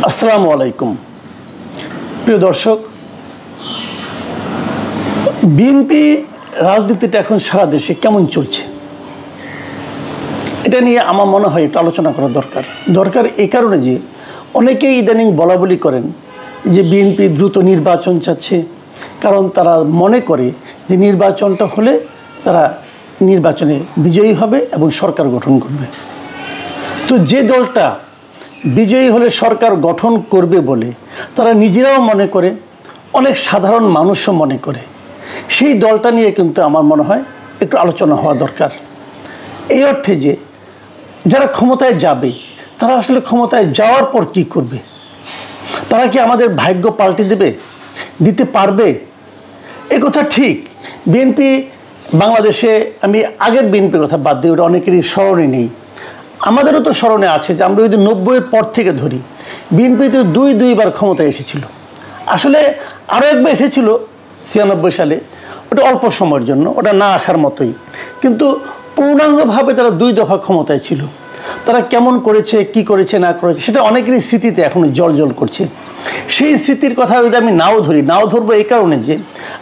আসসালামু আলাইকুম প্রিয় দর্শক, বিএনপি রাজনীতিটা এখন সারা দেশে কেমন চলছে এটা নিয়ে আমার মনে হয় একটু আলোচনা করা দরকার এই কারণে যে অনেকেই ইদানিং বলাবলি করেন যে বিএনপি দ্রুত নির্বাচন চাচ্ছে, কারণ তারা মনে করে যে নির্বাচনটা হলে তারা নির্বাচনে বিজয়ী হবে এবং সরকার গঠন করবে। তো যে দলটা বিজয়ী হলে সরকার গঠন করবে বলে তারা নিজেরাও মনে করে, অনেক সাধারণ মানুষও মনে করে, সেই দলটা নিয়ে কিন্তু আমার মনে হয় একটু আলোচনা হওয়া দরকার। এই অর্থে যে যারা ক্ষমতায় যাবে তারা আসলে ক্ষমতায় যাওয়ার পর কি করবে, তারা কি আমাদের ভাগ্য পাল্টে দিতে পারবে? এ কথা ঠিক। বিএনপি বাংলাদেশে, আমি আগের বিএনপির কথা বাদ দিই, ওটা অনেকেরই স্মরণে নেই, আমাদেরও তো স্মরণে আছে যে আমরা যদি 90-এর পর থেকে ধরি, বিএনপি তো দুইবার ক্ষমতায় এসেছিল। আসলে আরও একবার এসেছিল 96 সালে, ওটা অল্প সময়ের জন্য, ওটা না আসার মতোই, কিন্তু পূর্ণাঙ্গভাবে তারা 2 দফা ক্ষমতায় ছিল। তারা কেমন করেছে, কি করেছে না করেছে সেটা অনেকেরই স্মৃতিতে এখনো জল করছে। সেই স্মৃতির কথা যদি আমি নাও ধরবো এই কারণে যে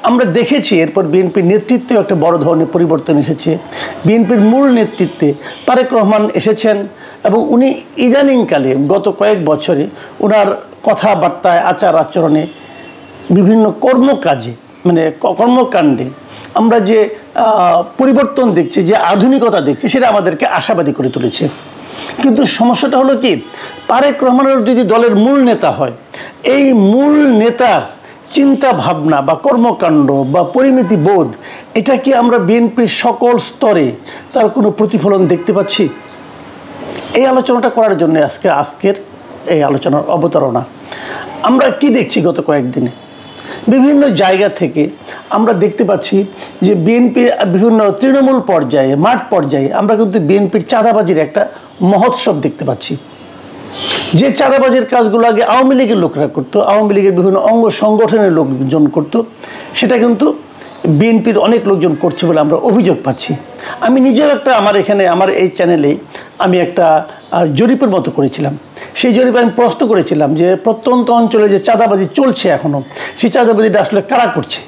আমরা দেখেছি এরপর বিএনপির নেতৃত্বেও একটা বড় ধরনের পরিবর্তন এসেছে। বিএনপির মূল নেতৃত্বে তারেক রহমান এসেছেন এবং উনি ইদানিংকালে গত কয়েক বছরে ওনার কথাবার্তায়, আচার আচরণে, বিভিন্ন কর্মকাজে, মানে কর্মকাণ্ডে আমরা যে পরিবর্তন দেখছি, যে আধুনিকতা দেখছি, সেটা আমাদেরকে আশাবাদী করে তুলেছে। কিন্তু সমস্যাটা হলো কি, তারেক রহমানের যদি দলের মূল নেতা হয়, এই মূল নেতার চিন্তা ভাবনা বা কর্মকাণ্ড বা পরিমিতি বোধ, এটা কি আমরা বিএনপির সকল স্তরে তার কোনো প্রতিফলন দেখতে পাচ্ছি? এই আলোচনাটা করার জন্য আজকের এই আলোচনার অবতারণা। আমরা কি দেখছি গত কয়েকদিনে বিভিন্ন জায়গা থেকে আমরা দেখতে পাচ্ছি যে বিএনপির বিভিন্ন তৃণমূল পর্যায়ে, মাঠ পর্যায়ে আমরা কিন্তু বিএনপির চাঁদাবাজির একটা মহোৎসব দেখতে পাচ্ছি। যে চাঁদাবাজির কাজগুলো আগে আওয়ামী লীগের লোকরা করতো, আওয়ামী লীগের বিভিন্ন অঙ্গ সংগঠনের লোকজন করতো, সেটা কিন্তু বিএনপির অনেক লোকজন করছে বলে আমরা অভিযোগ পাচ্ছি। আমি নিজেও আমার এই চ্যানেলে আমি একটা জরিপের মতো করেছিলাম। সেই জরিপে আমি প্রশ্ন করেছিলাম যে প্রত্যন্ত অঞ্চলে যে চাঁদাবাজি চলছে এখনও, সেই চাঁদাবাজিটা আসলে কারা করছে।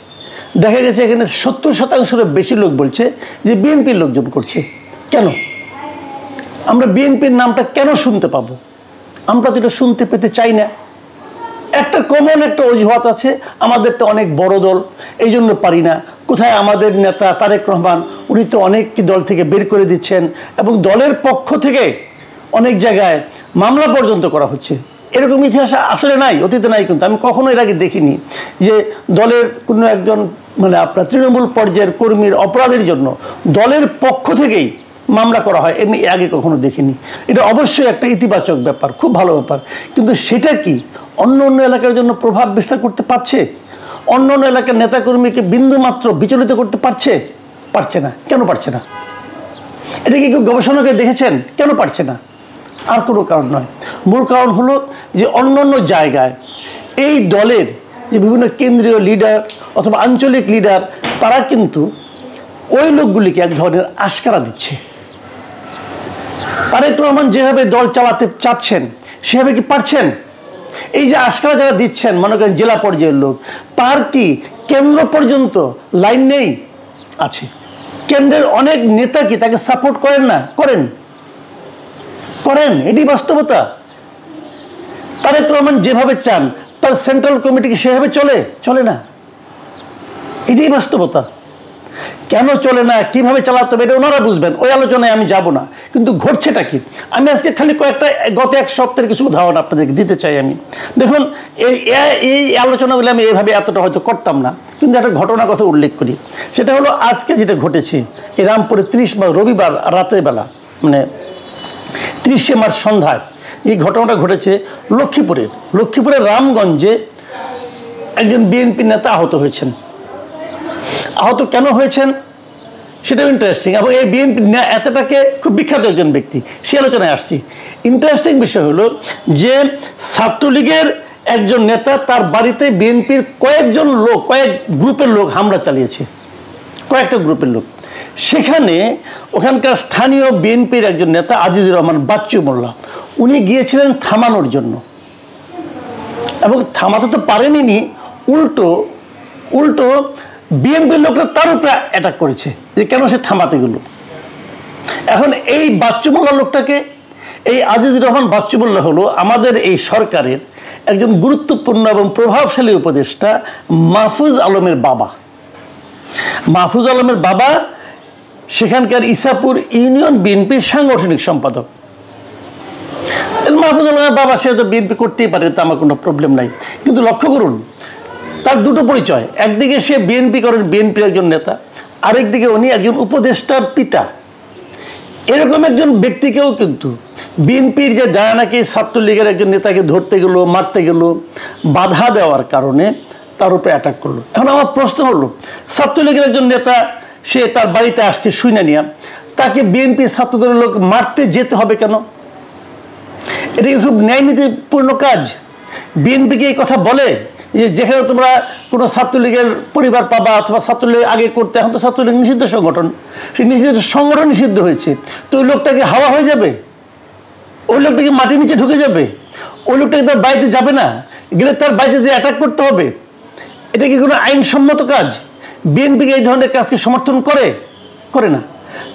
দেখা গেছে এখানে 70% বেশি লোক বলছে যে বিএনপির লোকজন করছে। কেন? আমরা বিএনপির নামটা কেন শুনতে পাবো? আমরা তো এটা শুনতে পেতে চাই না। একটা কমন একটা অজুহাত আছে, আমাদেরটা অনেক বড় দল, এই জন্য পারি না। কোথায় আমাদের নেতা তারেক রহমান, উনি তো অনেককে দল থেকে বের করে দিচ্ছেন এবং দলের পক্ষ থেকে অনেক জায়গায় মামলা পর্যন্ত করা হচ্ছে। এরকম ইতিহাস আসলে নাই, অতীতে নাই, কিন্তু আমি কখনো এর আগে দেখিনি যে দলের কোনো একজন আপনার তৃণমূল পর্যায়ের কর্মীর অপরাধের জন্য দলের পক্ষ থেকেই মামলা করা হয়, এমনি আগে কখনো দেখিনি। এটা অবশ্যই একটা ইতিবাচক ব্যাপার, খুব ভালো ব্যাপার, কিন্তু সেটা কি অন্য এলাকার জন্য প্রভাব বিস্তার করতে পারছে? অন্য এলাকার নেতাকর্মীকে বিন্দুমাত্র বিচলিত করতে পারছে না। কেন পারছে না? এটা কি কেউ গবেষণা করে দেখেছেন কেন পারছে না? আর কোনো কারণ নয়, মূল কারণ হলো যে অন্য জায়গায় এই দলের যে বিভিন্ন কেন্দ্রীয় লিডার অথবা আঞ্চলিক লিডার, তারা কিন্তু ওই লোকগুলিকে এক ধরনের আশকারা দিচ্ছে। তারেক রহমান যেভাবে দল চালাতে চাচ্ছেন সেভাবে কি পারছেন? এই যে আশকারা যারা দিচ্ছেন, মনে করেন জেলা পর্যায়ের লোক, তার কি কেন্দ্র পর্যন্ত লাইন নেই? আছে। কেন্দ্রের অনেক নেতা কি তাকে সাপোর্ট করেন না? করেন, এটি বাস্তবতা। তারেক রহমান যেভাবে চান তার সেন্ট্রাল কমিটি কি সেভাবে চলে না? এটাই বাস্তবতা। কেন চলে না, কিভাবে চালাতে হবে, এটা ওনারা বুঝবেন, ওই আলোচনায় আমি যাব না। কিন্তু ঘটছেটা কি, আমি আজকে খালি কয়েকটা গত এক সপ্তাহের কিছু উদাহরণ আপনাদেরকে দিতে চাই। আমি দেখুন, এই আলোচনাগুলো আমি এইভাবে এতটা হয়তো করতাম না, কিন্তু একটা ঘটনার কথা উল্লেখ করি। সেটা হলো আজকে যেটা ঘটেছে এই রামপুরে রবিবার রাতের বেলা, 30শে মার্চ সন্ধ্যায় এই ঘটনাটা ঘটেছে লক্ষ্মীপুরের রামগঞ্জে। একজন বিএনপি নেতা আহত হয়েছেন। আহত কেন হয়েছেন সেটাও ইন্টারেস্টিং, এবং এই বিএনপি এতটাকে খুব বিখ্যাত একজন ব্যক্তি, সে আলোচনায় আসছি। ইন্টারেস্টিং বিষয় হলো যে ছাত্রলীগের একজন নেতা তার বাড়িতে বিএনপির কয়েক গ্রুপের লোক হামলা চালিয়েছে, কয়েকটা গ্রুপের লোক। সেখানে ওখানকার স্থানীয় বিএনপির একজন নেতা আজিজুর রহমান বাচ্চু মোল্লা, উনি গিয়েছিলেন থামানোর জন্য। এবং থামাতে তো পারেনি, উল্টো উল্টো বিএনপির লোকরা তার উপরে অ্যাটাক করেছে যে কেন সে থামাতে গেল। এখন এই বাচ্চু মোল্লা লোকটাকে, এই আজিজুর রহমান বাচ্চু মোল্লা হলো আমাদের এই সরকারের একজন গুরুত্বপূর্ণ এবং প্রভাবশালী উপদেষ্টা মাহফুজ আলমের বাবা। মাহফুজ আলমের বাবা সেখানকার ইসাপুর ইউনিয়ন বিএনপির সাংগঠনিক সম্পাদক। মাহফুজ আলমের বাবা, সে তো বিএনপি করতেই পারে, তো আমার কোনো প্রবলেম নাই। কিন্তু লক্ষ্য করুন, তার দুটো পরিচয়। একদিকে সে বিএনপি করেন, বিএনপির একজন নেতা, আরেকদিকে উনি একজন উপদেষ্টার পিতা। এরকম একজন ব্যক্তিকেও কিন্তু বিএনপির যে যায় নাকি ছাত্রলীগের একজন নেতাকে ধরতে গেল, মারতে গেল, বাধা দেওয়ার কারণে তার উপরে অ্যাটাক করলো। এখন আমার প্রশ্ন হলো, ছাত্রলীগের একজন নেতা সে তার বাড়িতে আসছে শুইনা নিয়া, তাকে বিএনপি ছাত্রদলের লোক মারতে যেতে হবে কেন? এটা কি খুব ন্যায়নীতিপূর্ণ কাজ? বিএনপিকে এই কথা বলে যে যেখানে তোমরা কোনো ছাত্রলীগের পরিবার পাবা অথবা ছাত্রলীগ আগে করতে, এখন তো ছাত্রলীগ নিষিদ্ধ সংগঠন, সেই নিষিদ্ধ সংগঠন নিষিদ্ধ হয়েছে, তো ওই লোকটাকে হাওয়া হয়ে যাবে? ওই লোকটাকে মাটির নিচে ঢুকে যাবে? ওই লোকটাকে তার বাড়িতে যাবে না, গেলে তার বাড়িতে যে অ্যাটাক করতে হবে? এটা কি কোনো আইনসম্মত কাজ? বিএনপিকে এই ধরনের কাজকে সমর্থন করে না।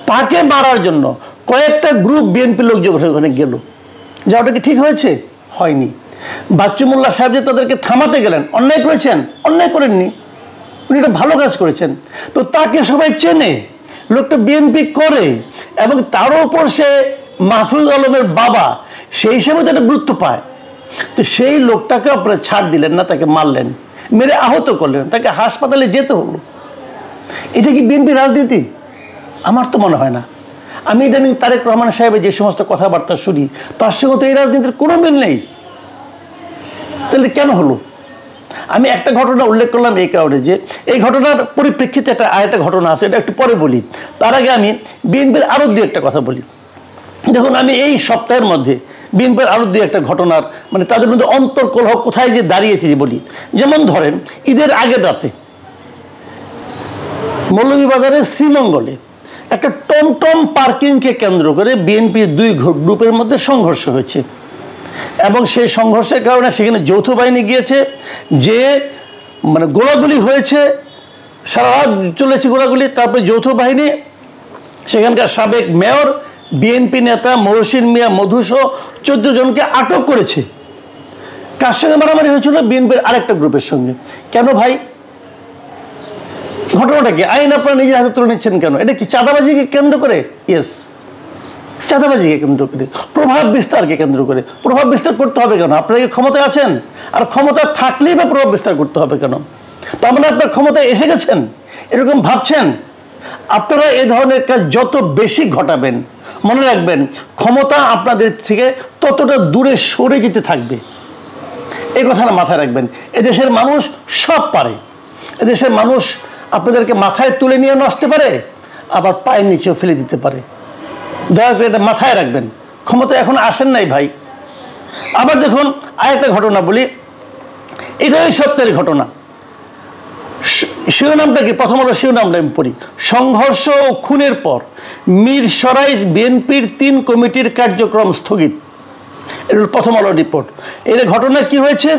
তাকে মারার জন্য কয়েকটা গ্রুপ বিএনপি লোক ওখানে গেল। যা ওটা কি ঠিক হয়েছে? হয়নি। বাচ্চু মোল্লা সাহেব যে তাদেরকে থামাতে গেলেন, অন্যায় করেছেন? অন্যায় করেননি, উনি একটা ভালো কাজ করেছেন। তো তাকে সবাই চেনে, লোকটা বিএনপি করে, এবং তার উপর সে মাহফুজ আলমের বাবা, সেই হিসেবে তো একটা গুরুত্ব পায়। তো সেই লোকটাকে আপনারা ছাড় দিলেন না, তাকে মারলেন, মেরে আহত করলেন, তাকে হাসপাতালে যেতে হলো। এটা কি বিএনপি রাজনীতি? আমার তো মনে হয় না। আমি ইদানিং তারেক রহমান সাহেবের যে সমস্ত কথাবার্তা শুনি, তার সঙ্গে তো এই রাজনীতির কোনো মিল নেই। তাহলে কেন হলো? আমি একটা ঘটনা উল্লেখ করলাম এই কারণে যে এই ঘটনার পরিপ্রেক্ষিতে আরেকটা ঘটনা আছে, এটা একটু পরে বলি। তার আগে আমি বিএনপির আরও দু একটা কথা বলি। দেখুন, আমি এই সপ্তাহের মধ্যে বিএনপির আরও দু একটা ঘটনার মানে তাদের মধ্যে অন্তর্কলহ কোথায় যে দাঁড়িয়েছে যে বলি। যেমন ধরেন, ঈদের আগের রাতে মৌলভীবাজারের শ্রীমঙ্গলে একটা টমটম পার্কিংকে কেন্দ্র করে বিএনপির দুই গ্রুপের মধ্যে সংঘর্ষ হয়েছে, এবং সেই সংঘর্ষের কারণে সেখানে যৌথ বাহিনী গিয়েছে, যে মানে গোলাগুলি হয়েছে, সারা রাত চলেছে গোলাগুলি। তারপরে যৌথ বাহিনী সেখানকার সাবেক মেয়র, বিএনপি নেতা মহসিন মিয়া মধুসহ 14 জনকে আটক করেছে। কার সঙ্গে মারামারি হয়েছিল? বিএনপির আরেকটা গ্রুপের সঙ্গে। কেন ভাই? ঘটনাটা কি? আইন আপনারা নিজের হাতে তুলে নিচ্ছেন কেন? এটা কি চাঁদাবাজিকে কেন্দ্র করে? ইয়েস, চাঁদাবাজিকে কেন্দ্র করে, প্রভাব বিস্তারকে কেন্দ্র করে। প্রভাব বিস্তার করতে হবে কেন? আপনারা কি ক্ষমতায় আছেন? আর ক্ষমতা থাকলেই বা প্রভাব বিস্তার করতে হবে কেন? তার মানে আপনার ক্ষমতায় এসে গেছেন এরকম ভাবছেন? আপনারা এই ধরনের কাজ যত বেশি ঘটাবেন, মনে রাখবেন ক্ষমতা আপনাদের থেকে ততটা দূরে সরে যেতে থাকবে। এই কথাটা মাথায় রাখবেন। এদেশের মানুষ সব পারে। এদেশের মানুষ আপনাদেরকে মাথায় তুলে নিয়ে আসতে পারে, আবার পায়ের নিচেও ফেলে দিতে পারে। দয়া করে এটা মাথায় রাখবেন। ক্ষমতা এখন আসেন নাই ভাই। আবার দেখুন, আরেকটা ঘটনা বলি, এটা এই সপ্তাহের ঘটনা। শিরোনামটা কি? প্রথম হলো শিরোনামটা আমি পড়ি। সংঘর্ষ ও খুনের পর মিরসরাই বিএনপির 3 কমিটির কার্যক্রম স্থগিত। এটা প্রথম আলো রিপোর্ট। এর ঘটনা কি হয়েছে?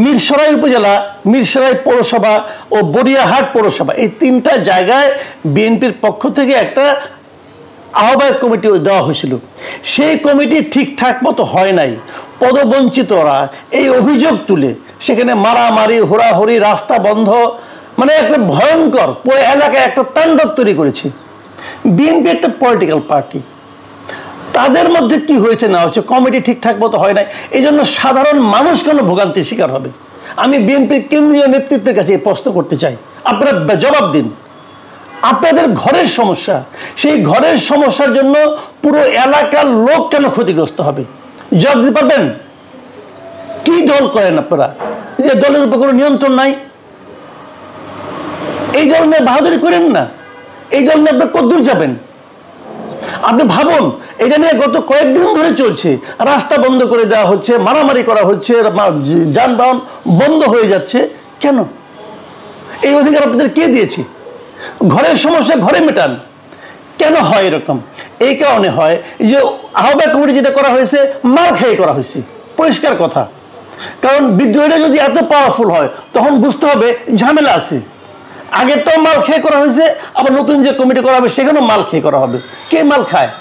মিরসরাই উপজেলা, মিরসরাই পৌরসভা ও বড়িয়াহাট পৌরসভা, এই 3টা জায়গায় বিএনপির পক্ষ থেকে একটা আহ্বায়ক কমিটি দেওয়া হয়েছিল। সেই কমিটি ঠিকঠাক মতো হয় নাই। পদবঞ্চিতরা এই অভিযোগ তুলে সেখানে মারামারি, হোড়াহড়ি, রাস্তা বন্ধ, মানে একটা ভয়ঙ্কর পুরো এলাকায় একটা তাণ্ডব তৈরি করেছে। বিএনপি একটা পলিটিক্যাল পার্টি, তাদের মধ্যে কি হয়েছে না হচ্ছে, কমিটি ঠিকঠাক মতো হয় নাই, এই জন্য সাধারণ মানুষ কেন ভোগান্তির শিকার হবে? আমি বিএনপির কেন্দ্রীয় নেতৃত্বের কাছে এই প্রশ্ন করতে চাই, আপনারা জবাব দিন। আপনাদের ঘরের সমস্যা, সেই ঘরের সমস্যার জন্য পুরো এলাকার লোক কেন ক্ষতিগ্রস্ত হবে? জবাব দিতে পারবেন? কি দল করেন আপনারা যে দলের উপর কোনো নিয়ন্ত্রণ নাই? এই দল নিয়ে বাহাদুরি করেন না। এই দল নিয়ে আপনার কতদূর যাবেন? আপনি ভাবুন, এটা নিয়ে গত কয়েকদিন ধরে চলছে, রাস্তা বন্ধ করে দেওয়া হচ্ছে, মারামারি করা হচ্ছে, যানবাহন বন্ধ হয়ে যাচ্ছে। কেন? এই অধিকার আপনাদের কে দিয়েছে? ঘরের সমস্যা ঘরে মেটান। কেন হয় এরকম? এই কারণে হয় যে আহ্বায়ক কমিটি যেটা করা হয়েছে, মার খেয়ে করা হয়েছে, পরিষ্কার কথা। কারণ বিদ্রোহীরা যদি এত পাওয়ারফুল হয় তখন বুঝতে হবে ঝামেলা আছে। আগেরটাও মাল খেয়ে করা হয়েছে, আবার নতুন যে কমিটি করা হবে সেখানেও মাল খেয়ে করা হবে। কে মাল খায়?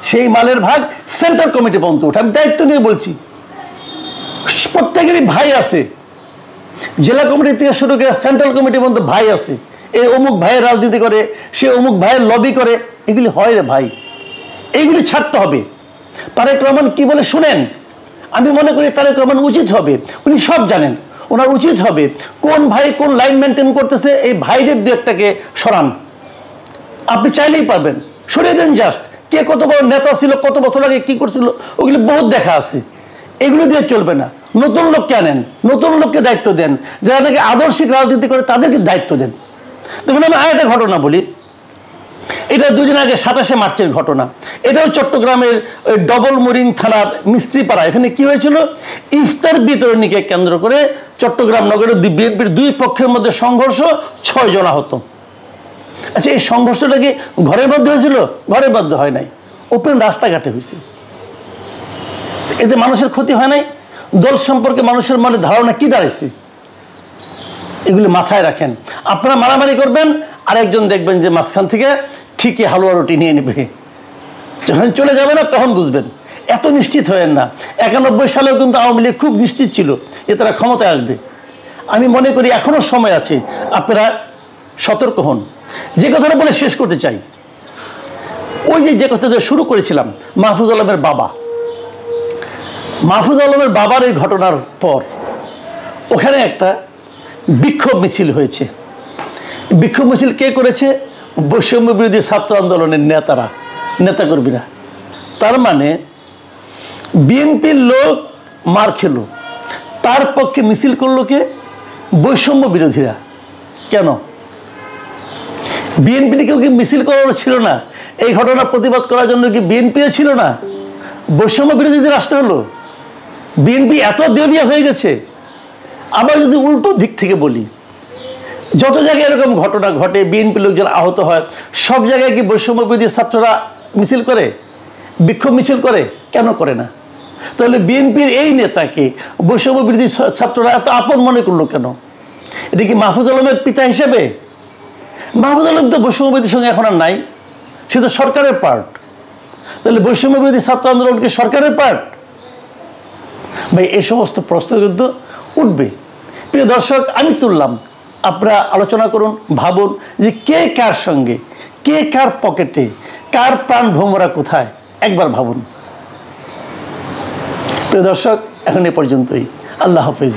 সেই মালের ভাগ সেন্ট্রাল কমিটি পর্যন্ত ওঠে। আমি দায়িত্ব নিয়ে বলছি, প্রত্যেকেরই ভাই আছে, জেলা কমিটি থেকে শুরু করে সেন্ট্রাল কমিটি পর্যন্ত ভাই আছে। এই অমুক ভাইয়ের রাজনীতি করে, সে অমুক ভাইয়ের লবি করে, এগুলি হয় রে ভাই, এইগুলি ছাড়তে হবে। তারেক রহমান কি বলে শুনেন? আমি মনে করি তারেক রহমান উচিত হবে, উনি সব জানেন, ওনার উচিত হবে কোন ভাই কোন লাইন মেনটেন করতেছে এই ভাইদের দু একটাকে সরান। আপনি চাইলেই পারবেন, সরিয়ে দেন। জাস্ট কে কত বড় নেতা ছিল, কত বছর আগে কি করছিল, ওগুলি বহুত দেখা আছে। এগুলো দিয়ে চলবে না। নতুন লোককে আনেন, নতুন লোককে দায়িত্ব দেন, যারা নাকি আদর্শিক রাজনীতি করে তাদেরকে দায়িত্ব দেন। দেখুন, আমি আরেকটা ঘটনা বলি। এটা দুদিন আগে 27শে মার্চের ঘটনা। এটাও চট্টগ্রামের ওই ডবল মোরিং থানার মিস্ত্রিপাড়া। এখানে কি হয়েছিল? ইফতার বিতরণীকে কেন্দ্র করে চট্টগ্রাম নগরের বিএনপির দুই পক্ষের মধ্যে সংঘর্ষ, 6 জন আহত। আচ্ছা, এই সংঘর্ষটা কি ঘরের মধ্যে হয়েছিল? ঘরের মধ্যে হয় নাই, ওপেন রাস্তাঘাটে হয়েছে। এতে মানুষের ক্ষতি হয় নাই? দল সম্পর্কে মানুষের মনে ধারণা কি দাঁড়াইছে? এগুলি মাথায় রাখেন। আপনারা মারামারি করবেন, আরেকজন দেখবেন যে মাঝখান থেকে ঠিকই হালুয়া রুটি নিয়ে নেবে। যখন চলে যাবে না তখন বুঝবেন। এত নিশ্চিত হয়েন না। 91 সালেও কিন্তু আওয়ামী লীগ খুব নিশ্চিত ছিল যে তারা ক্ষমতায় আসবে। আমি মনে করি এখনো সময় আছে, আপনারা সতর্ক হন। যে কথাটা বলে শেষ করতে চাই, ওই যে কথাটা শুরু করেছিলাম, মাহফুজ আলমের বাবা, মাহফুজ আলমের বাবার এই ঘটনার পর ওখানে একটা বিক্ষোভ মিছিল হয়েছে। বিক্ষোভ মিছিল কে করেছে? বৈষম্য বিরোধী ছাত্র আন্দোলনের নেতাকর্মীরা। তার মানে বিএনপির লোক মার খেলো, তার পক্ষে মিছিল করলো কে? বৈষম্য বিরোধীরা। কেন? বিএনপি কেউ কি মিছিল করানো ছিল না? এই ঘটনা প্রতিবাদ করার জন্য কি বিএনপিও ছিল না? বৈষম্য বিরোধীদের আসতে হলো? বিএনপি এত দেউলিয়া হয়ে গেছে? আবার যদি উল্টো দিক থেকে বলি, যত জায়গায় এরকম ঘটনা ঘটে, বিএনপি লোকজন আহত হয়, সব জায়গায় কি বৈষম্য বিরোধী ছাত্ররা মিছিল করে, বিক্ষোভ মিছিল করে? কেন করে না? তাহলে বিএনপির এই নেতাকে বৈষম্য বিরোধী ছাত্ররা এত আপন মনে করলো কেন? এটা কি মাহফুজ আলমের পিতা হিসেবে? মাহফুজ আলম তো বৈষম্য বিরোধীর সঙ্গে এখন আর নাই, সে তো সরকারের পার্ট। তাহলে বৈষম্য বিরোধী ছাত্র আন্দোলন কি সরকারের পার্ট? ভাই, এই সমস্ত প্রশ্ন কিন্তু উঠবে। প্রিয় দর্শক, আমি তুললাম, আপনারা আলোচনা করুন, ভাবুন যে কে কার সঙ্গে, কে কার পকেটে, কার প্রাণ ভোমরা কোথায়, একবার ভাবুন। প্রিয় দর্শক, এখন এ পর্যন্তই। আল্লাহ হাফেজ।